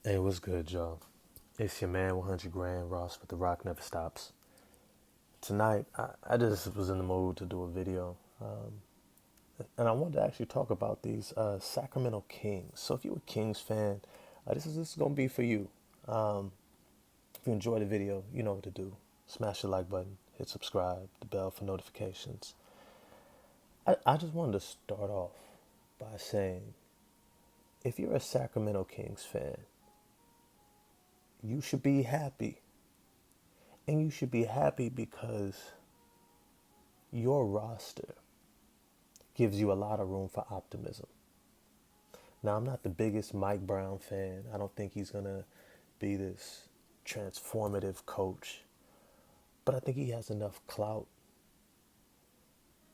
Hey, what's good, y'all? It's your man, 100 Grand Ross with The Rock Never Stops. Tonight, I just was in the mood to do a video, and I wanted to actually talk about these Sacramento Kings. So, if you're a Kings fan, this is gonna be for you. Um, if you enjoy the video, you know what to do. Smash the like button, hit subscribe, the bell for notifications. I just wanted to start off by saying, if you're a Sacramento Kings fan, you should be happy. And you should be happy because your roster gives you a lot of room for optimism. Now, I'm not the biggest Mike Brown fan. I don't think he's going to be this transformative coach. But I think he has enough clout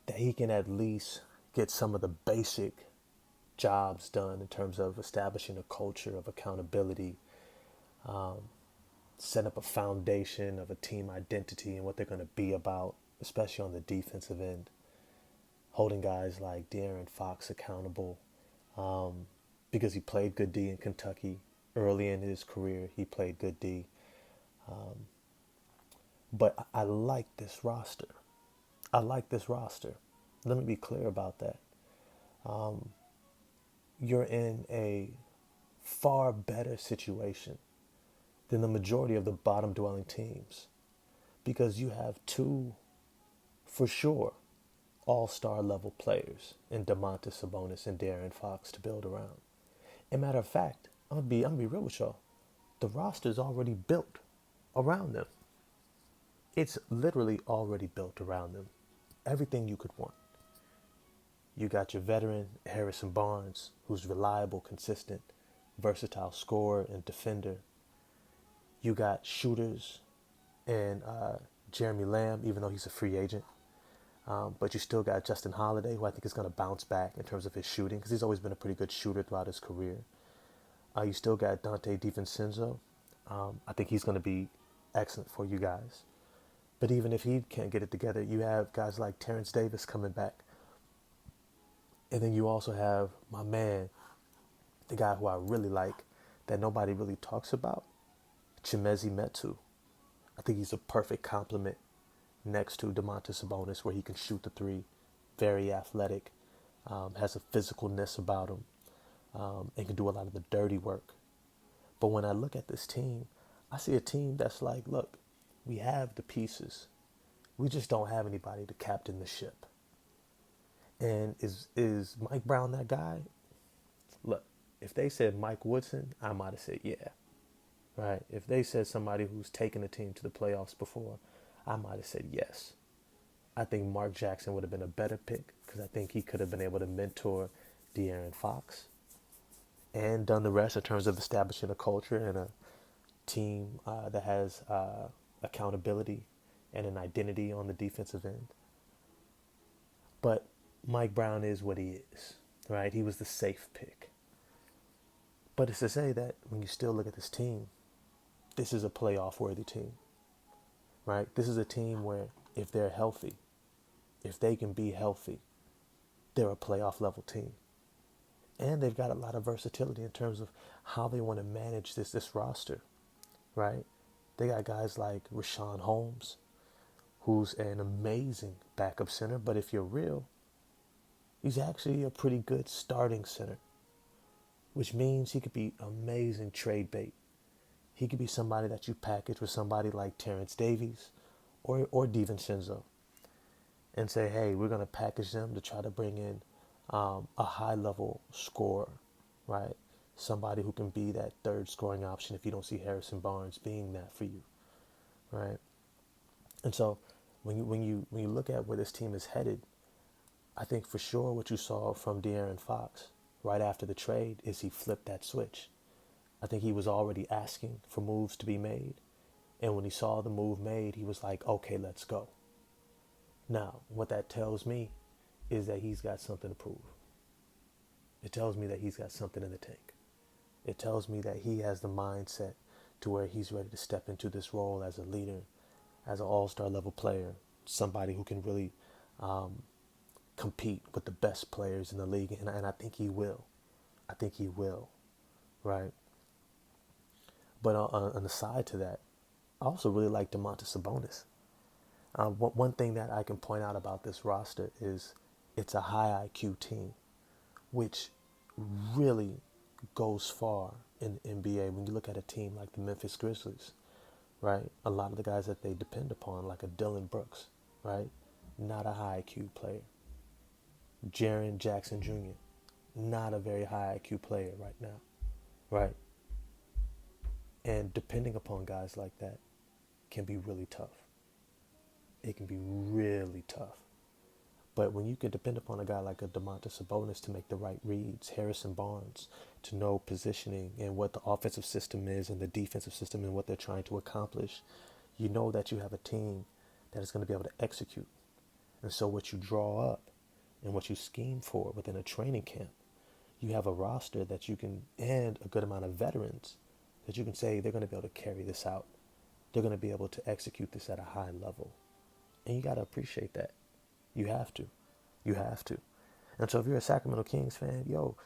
that he can at least get some of the basic jobs done in terms of establishing a culture of accountability, set up a foundation of a team identity and what they're going to be about, especially on the defensive end, holding guys like De'Aaron Fox accountable, because he played good D in Kentucky early in his career. He played good D, but I like this roster. I like this roster. Let me be clear about that. You're in a far better situation than the majority of the bottom dwelling teams because you have two, for sure, all-star level players in Domantas Sabonis and De'Aaron Fox to build around. And matter of fact, I'm gonna be real with y'all. The roster's already built around them. It's literally already built around them. Everything you could want. You got your veteran Harrison Barnes, who's reliable, consistent, versatile scorer and defender. You got shooters and Jeremy Lamb, even though he's a free agent. But you still got Justin Holiday, who I think is going to bounce back in terms of his shooting, because he's always been a pretty good shooter throughout his career. You still got Dante DiVincenzo. I think he's going to be excellent for you guys. But even if he can't get it together, you have guys like Terrence Davis coming back. And then you also have my man, the guy who I really like, that nobody really talks about, Chimezi Metu. I think he's a perfect complement next to Domantas Sabonis, where he can shoot the three, very athletic, has a physicalness about him, and can do a lot of the dirty work. But when I look at this team, I see a team that's like, look, we have the pieces. We just don't have anybody to captain the ship. And is Mike Brown that guy? Look, if they said Mike Woodson, I might have said yeah. Right? If they said somebody who's taken a team to the playoffs before, I might have said yes. I think Mark Jackson would have been a better pick because I think he could have been able to mentor De'Aaron Fox and done the rest in terms of establishing a culture and a team that has accountability and an identity on the defensive end. But Mike Brown is what he is, right? He was the safe pick. But it's to say that when you still look at this team, this is a playoff worthy team, right? This is a team where if they're healthy, if they can be healthy, they're a playoff level team. And they've got a lot of versatility in terms of how they want to manage this roster, right? They got guys like Rashawn Holmes, who's an amazing backup center, but if you're real, he's actually a pretty good starting center, which means he could be amazing trade bait. He could be somebody that you package with somebody like Terrence Davies or DiVincenzo and say, hey, we're going to package them to try to bring in a high-level scorer, right? Somebody who can be that third scoring option if you don't see Harrison Barnes being that for you, right? And so when you look at where this team is headed, I think for sure what you saw from De'Aaron Fox right after the trade is he flipped that switch. I think he was already asking for moves to be made. And when he saw the move made, he was like, okay, let's go. Now, what that tells me is that he's got something to prove. It tells me that he's got something in the tank. It tells me that he has the mindset to where he's ready to step into this role as a leader, as an all-star level player, somebody who can really compete with the best players in the league. And I think he will. I think he will, right? But on the side to that, I also really like DeMontis Sabonis. One thing that I can point out about this roster is it's a high IQ team, which really goes far in the NBA. When you look at a team like the Memphis Grizzlies, right? A lot of the guys that they depend upon, like a Dylan Brooks, right? Not a high IQ player. Jaren Jackson Jr., not a very high IQ player right now, right? And depending upon guys like that can be really tough. It can be really tough. But when you can depend upon a guy like a DeMontis Sabonis to make the right reads, Harrison Barnes to know positioning and what the offensive system is and the defensive system and what they're trying to accomplish, you know that you have a team that is going to be able to execute. And so what you draw up and what you scheme for within a training camp, you have a roster that you can, and a good amount of veterans that you can say they're going to be able to carry this out. They're going to be able to execute this at a high level. And you got to appreciate that. You have to. You have to. And so if you're a Sacramento Kings fan, yo,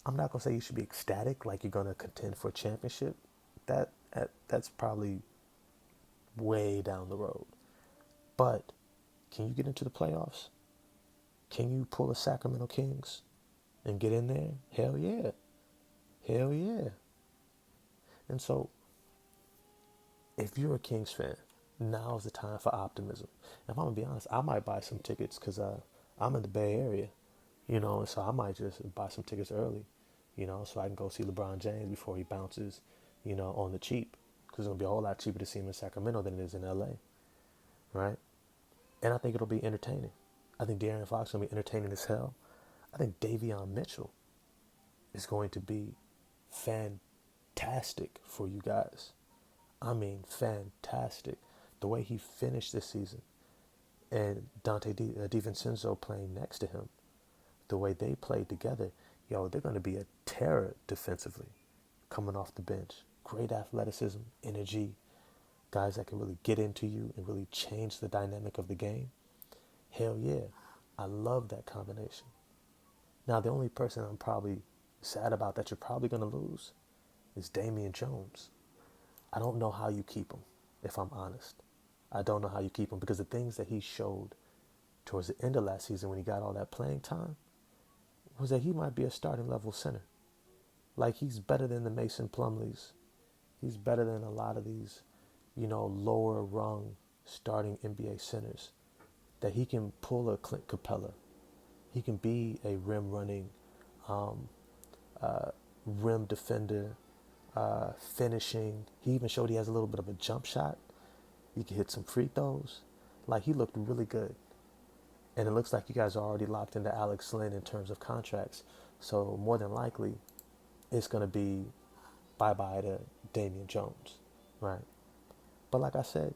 I'm not going to say you should be ecstatic like you're going to contend for a championship. That's probably way down the road. But can you get into the playoffs? Can you pull a Sacramento Kings and get in there? Hell yeah. Hell yeah. And so if you're a Kings fan, now is the time for optimism. If I'm going to be honest, I might buy some tickets because I'm in the Bay Area, and so I might just buy some tickets early, so I can go see LeBron James before he bounces, on the cheap. Because it's going to be a whole lot cheaper to see him in Sacramento than it is in LA, right? And I think it'll be entertaining. I think De'Aaron Fox is going to be entertaining as hell. I think Davion Mitchell is going to be fantastic for you guys. I mean, fantastic. The way he finished this season and Dante DiVincenzo playing next to him, the way they played together, they're going to be a terror defensively coming off the bench. Great athleticism, energy, guys that can really get into you and really change the dynamic of the game. Hell yeah, I love that combination. Now, the only person I'm probably sad about that you're probably going to lose is Damian Jones. I don't know how you keep him, if I'm honest. I don't know how you keep him because the things that he showed towards the end of last season when he got all that playing time was that he might be a starting level center. Like, he's better than the Mason Plumlees. He's better than a lot of these, lower rung starting NBA centers. That he can pull a Clint Capella. He can be a rim running, rim defender, finishing. He even showed he has a little bit of a jump shot. He can hit some free throws. Like, he looked really good. And it looks like you guys are already locked into Alex Lynn in terms of contracts. So more than likely, it's going to be bye-bye to Damian Jones, right? But like I said,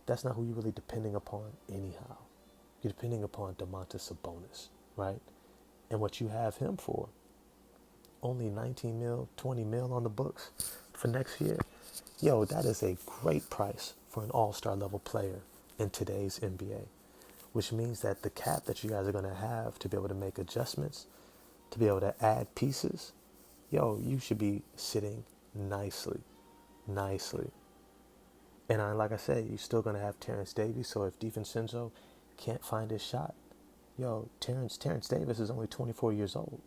that's not who you're really depending upon anyhow. You're depending upon DeMontis Sabonis, right? And what you have him for, only 19 mil, 20 mil on the books for next year. Yo, that is a great price for an all-star level player in today's NBA, which means that the cap that you guys are going to have to be able to make adjustments, to be able to add pieces, you should be sitting nicely. And like I said, you're still going to have Terrence Davis, so if DiVincenzo can't find his shot, Terrence Davis is only 24 years old,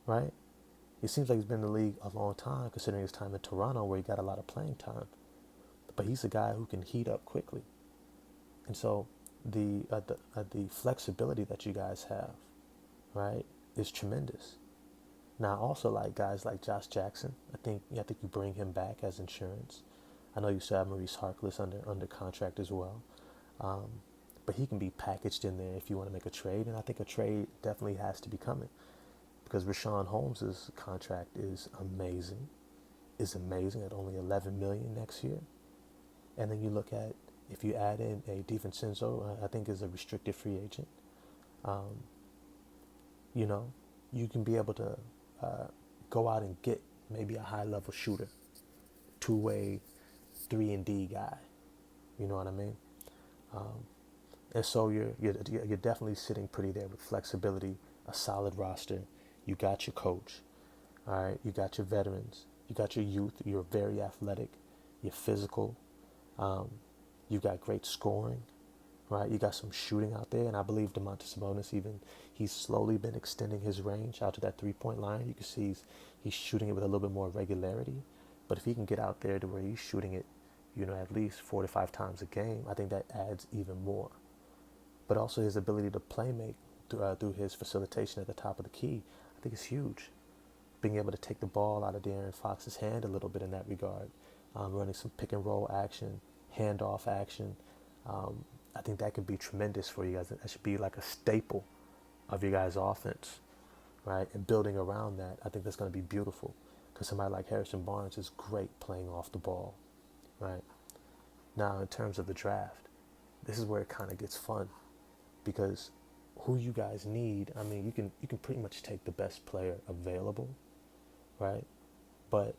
right? It seems like he's been in the league a long time, considering his time in Toronto, where he got a lot of playing time. But he's a guy who can heat up quickly. And so the flexibility that you guys have, right, is tremendous. Now, I also like guys like Josh Jackson. I think you bring him back as insurance. I know you still have Maurice Harkless under contract as well. But he can be packaged in there if you want to make a trade. And I think a trade definitely has to be coming. Because Rashawn Holmes' contract is amazing at only $11 million next year. And then you look at, if you add in a DiVincenzo, I think is a restricted free agent, you can be able to go out and get maybe a high-level shooter, two-way, 3-and-D guy. You know what I mean? And so you're definitely sitting pretty there with flexibility, a solid roster. You got your coach, all right? You got your veterans. You got your youth. You're very athletic. You're physical. Um, you got great scoring, right? You got some shooting out there, and I believe Domantas Sabonis even he's slowly been extending his range out to that 3-point line. You can see he's shooting it with a little bit more regularity. But if he can get out there to where he's shooting it, at least 4 to 5 times a game, I think that adds even more. But also his ability to play make through his facilitation at the top of the key, I think is huge. Being able to take the ball out of De'Aaron Fox's hand a little bit in that regard, running some pick and roll action, handoff action. I think that could be tremendous for you guys. That should be like a staple of your guys' offense, right? And building around that, I think that's going to be beautiful because somebody like Harrison Barnes is great playing off the ball, right? Now, in terms of the draft, this is where it kind of gets fun because who you guys need, I mean, you can pretty much take the best player available, right? But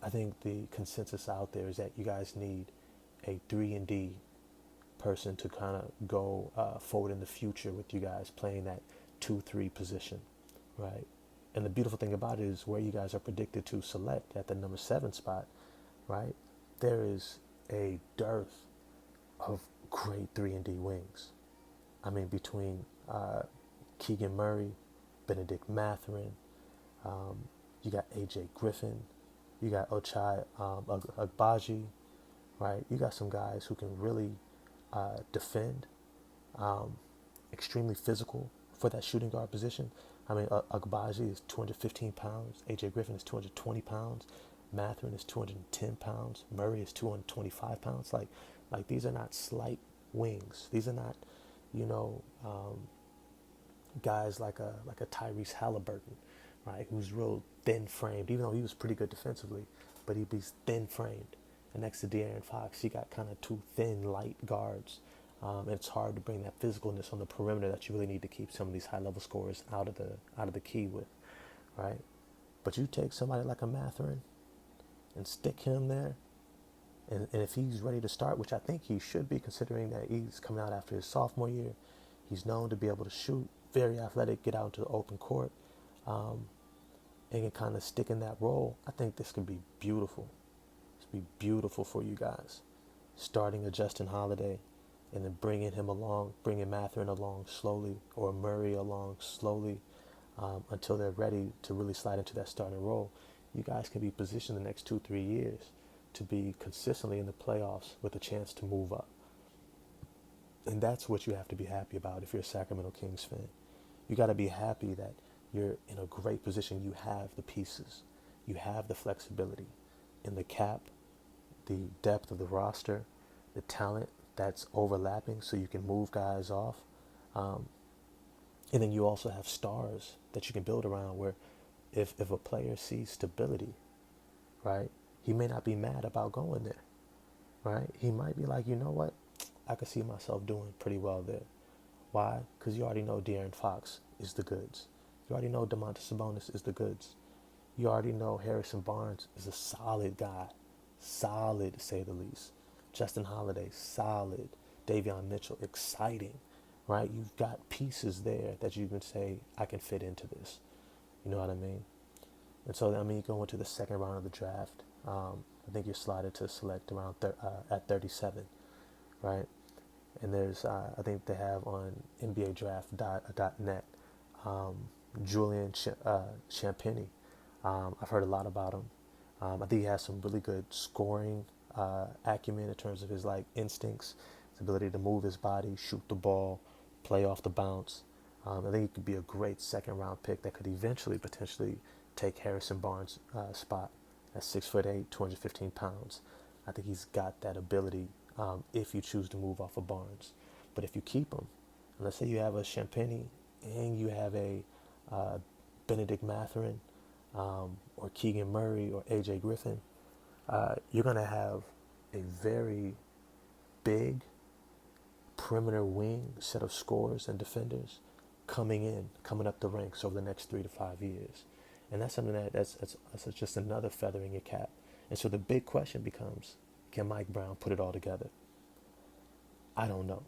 I think the consensus out there is that you guys need a 3-and-D person to kind of go forward in the future with you guys playing that 2-3 position, right? And the beautiful thing about it is where you guys are predicted to select at the number 7 spot, right? There is a dearth of great 3-and-D wings. I mean, between Keegan Murray, Benedict Mathurin, you got AJ Griffin, you got Ochai Agbaji, right? You got some guys who can really defend, extremely physical for that shooting guard position. I mean, Agbaji is 215 pounds, AJ Griffin is 220 pounds, Mathurin is 210 pounds, Murray is 225 pounds. Like these are not slight wings. These are not, you know, guys like a Tyrese Halliburton, right? Who's real thin framed, even though he was pretty good defensively, but he'd be thin framed. And next to De'Aaron Fox, you got kind of two thin, light guards. And it's hard to bring that physicalness on the perimeter that you really need to keep some of these high-level scorers out of the key with, right? But you take somebody like a Mathurin and stick him there, and if he's ready to start, which I think he should be, considering that he's coming out after his sophomore year, he's known to be able to shoot, very athletic, get out into the open court, and can kind of stick in that role. I think this could be beautiful. This could be beautiful for you guys. Starting a Justin Holiday, and then bringing him along, bringing Mathurin along slowly, or Murray along slowly, until they're ready to really slide into that starting role. You guys can be positioned the next 2-3 years to be consistently in the playoffs with a chance to move up. And that's what you have to be happy about if you're a Sacramento Kings fan. You got to be happy that you're in a great position. You have the pieces. You have the flexibility in the cap, the depth of the roster, the talent that's overlapping so you can move guys off. And then you also have stars that you can build around where if a player sees stability, right, he may not be mad about going there, right? He might be like, you know what? I could see myself doing pretty well there. Why? Because you already know De'Aaron Fox is the goods. You already know Domantas Sabonis is the goods. You already know Harrison Barnes is a solid guy. Solid, to say the least. Justin Holiday, solid. Davion Mitchell, exciting, right? You've got pieces there that you can say, I can fit into this. You know what I mean? And so, I mean, you go into the second round of the draft. I think you're slotted to select around at 37, right? And there's, I think they have on NBADraft.net, Julian Champagnie. I've heard a lot about him. I think he has some really good scoring acumen in terms of his instincts, his ability to move his body, shoot the ball, play off the bounce. I think he could be a great second round pick that could eventually potentially take Harrison Barnes' spot at 6'8", 215 pounds. I think he's got that ability if you choose to move off of Barnes. But if you keep him, and let's say you have a Champagnie and you have a Benedict Mathurin, or Keegan Murray or AJ Griffin, you're going to have a very big perimeter wing set of scorers and defenders coming up the ranks over the next 3 to 5 years. And that's something that's just another feather in your cap. And so the big question becomes, can Mike Brown put it all together? I don't know.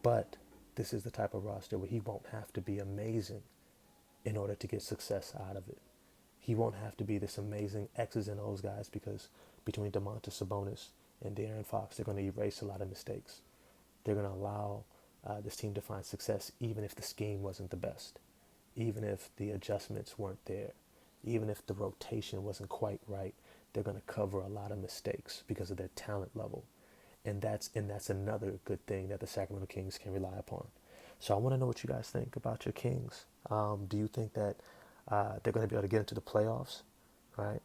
But this is the type of roster where he won't have to be amazing in order to get success out of it. he won't have to be this amazing X's and O's guys because between DeMontis Sabonis and De'Aaron Fox, they're going to erase a lot of mistakes. They're going to allow this team to find success even if the scheme wasn't the best, even if the adjustments weren't there, even if the rotation wasn't quite right. They're going to cover a lot of mistakes because of their talent level. And that's another good thing that the Sacramento Kings can rely upon. So I want to know what you guys think about your Kings. Do you think that they're going to be able to get into the playoffs? Right?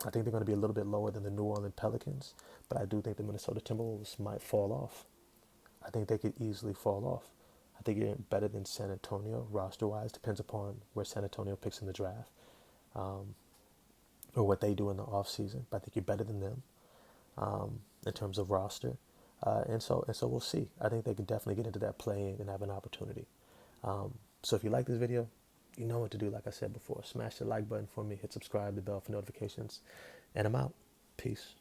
I think they're going to be a little bit lower than the New Orleans Pelicans, but I do think the Minnesota Timberwolves might fall off. I think they could easily fall off. I think you're better than San Antonio roster-wise. Depends upon where San Antonio picks in the draft, um, or what they do in the offseason. But I think you're better than them in terms of roster. And so we'll see. I think they can definitely get into that play and have an opportunity. So if you like this video, you know what to do. Like I said before, smash the like button for me, hit subscribe, the bell for notifications, and I'm out. Peace.